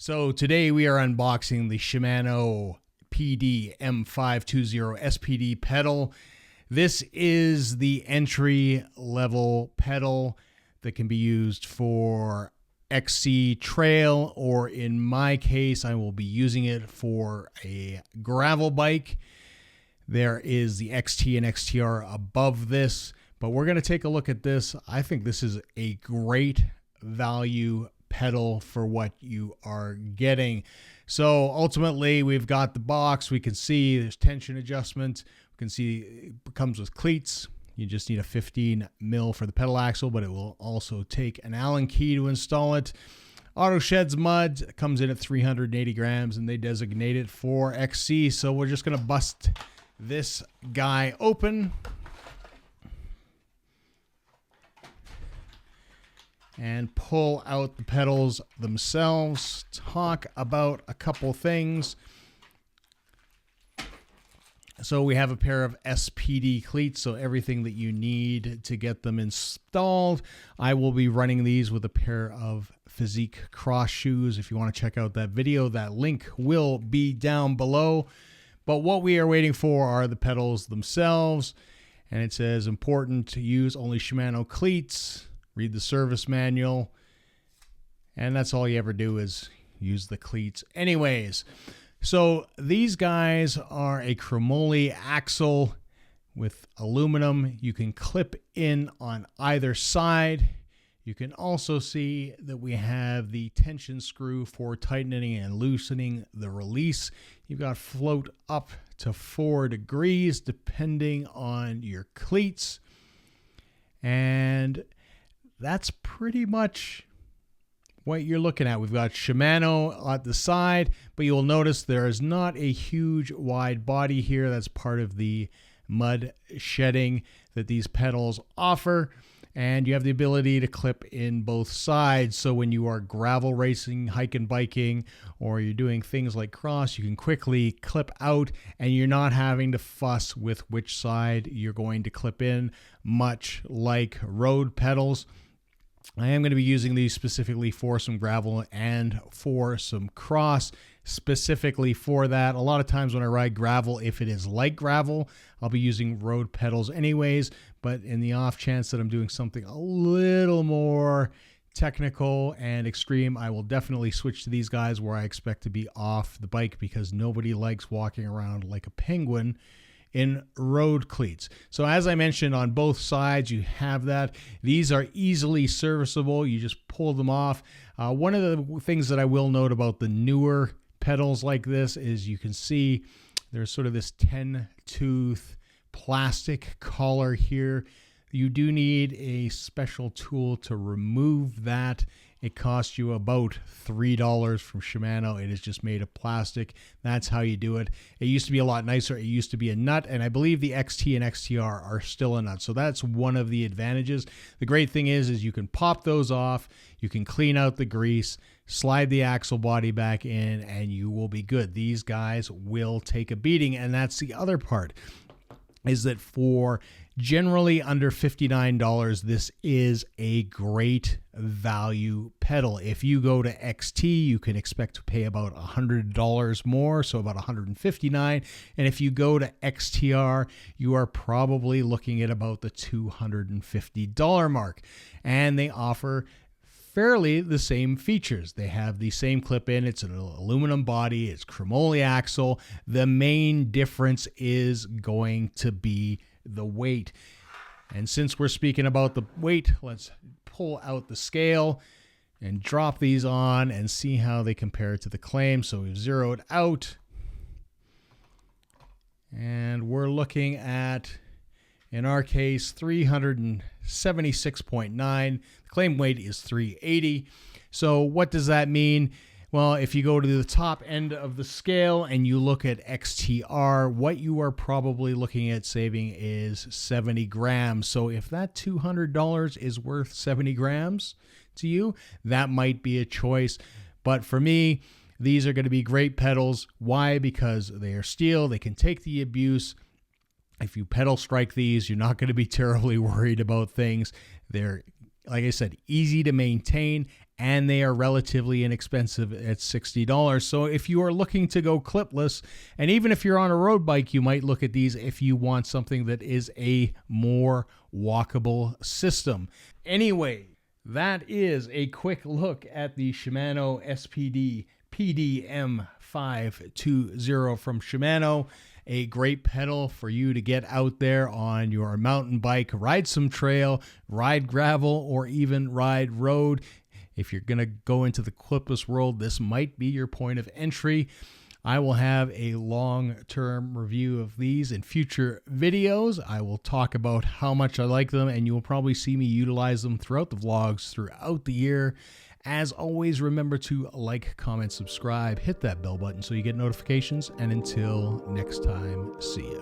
So today we are unboxing the Shimano PD-M520 SPD pedal. This is the entry level pedal that can be used for XC trail, or in my case, I will be using it for a gravel bike. There is the XT and XTR above this, but we're going to take a look at this. I think this is a great value pedal for what you are getting. So ultimately, we've got the box. We can see there's tension adjustment. We can see it comes with cleats. You just need a 15 mil for the pedal axle, but it will also take an Allen key to install it. Auto Sheds mud comes in at 380 grams, and they designate it for XC. So we're just going to bust this guy open and pull out the pedals themselves, talk about a couple things. So we have a pair of SPD cleats, so everything that you need to get them installed. I will be running these with a pair of Physique cross shoes. If you want to check out that video, that link will be down below. But what we are waiting for are the pedals themselves. And it says important to use only Shimano cleats. Read the service manual, and that's all you ever do is use the cleats anyways. So these guys are a chromoly axle with aluminum. You can clip in on either side. You can also see that we have the tension screw for tightening and loosening the release. You've got float up to 4 degrees depending on your cleats, and that's pretty much what you're looking at. We've got Shimano at the side, but you'll notice there is not a huge wide body here. That's part of the mud shedding that these pedals offer. And you have the ability to clip in both sides. So when you are gravel racing, hiking, biking, or you're doing things like cross, you can quickly clip out and you're not having to fuss with which side you're going to clip in, much like road pedals. I am going to be using these specifically for some gravel and for some cross. Specifically for that, a lot of times when I ride gravel, if it is light gravel, I'll be using road pedals anyways. But in the off chance that I'm doing something a little more technical and extreme, I will definitely switch to these guys where I expect to be off the bike, because nobody likes walking around like a penguin in road cleats. So as I mentioned, on both sides you have that. These are easily serviceable. You just pull them off. One of the things that I will note about the newer pedals like this is you can see there's sort of this 10-tooth plastic collar here. You do need a special tool to remove that. It costs you about $3 from Shimano. It is just made of plastic. That's how you do it. It used to be a lot nicer. It used to be a nut, and I believe the XT and XTR are still a nut. So that's one of the advantages. The great thing is you can pop those off. You can clean out the grease, slide the axle body back in, and you will be good. These guys will take a beating, and that's the other part, is that for generally under $59, this is a great value pedal. If you go to XT, you can expect to pay about $100 more, so about $159. And if you go to XTR, you are probably looking at about the $250 mark. And they offer fairly the same features. They have the same clip in. It's an aluminum body. It's chromoly axle. The main difference is going to be the weight. And since we're speaking about the weight, let's pull out the scale and drop these on and see how they compare to the claim. So we've zeroed out, and we're looking at, in our case, 376.9. The claim weight is 380. So what does that mean? Well, if you go to the top end of the scale and you look at XTR, what you are probably looking at saving is 70 grams. So if that $200 is worth 70 grams to you, that might be a choice. But for me, these are going to be great pedals. Why? Because they are steel. They can take the abuse. If you pedal strike these, you're not going to be terribly worried about things. They're Like I said, easy to maintain, and they are relatively inexpensive at $60. So if you are looking to go clipless, and even if you're on a road bike, you might look at these if you want something that is a more walkable system. Anyway, that is a quick look at the Shimano SPD PD-M520 from Shimano. A great pedal for you to get out there on your mountain bike, ride some trail, ride gravel, or even ride road. If you're going to go into the clipless world, this might be your point of entry. I will have a long-term review of these in future videos. I will talk about how much I like them, and you will probably see me utilize them throughout the vlogs throughout the year. As always, remember to like, comment, subscribe, hit that bell button so you get notifications, and until next time, see ya.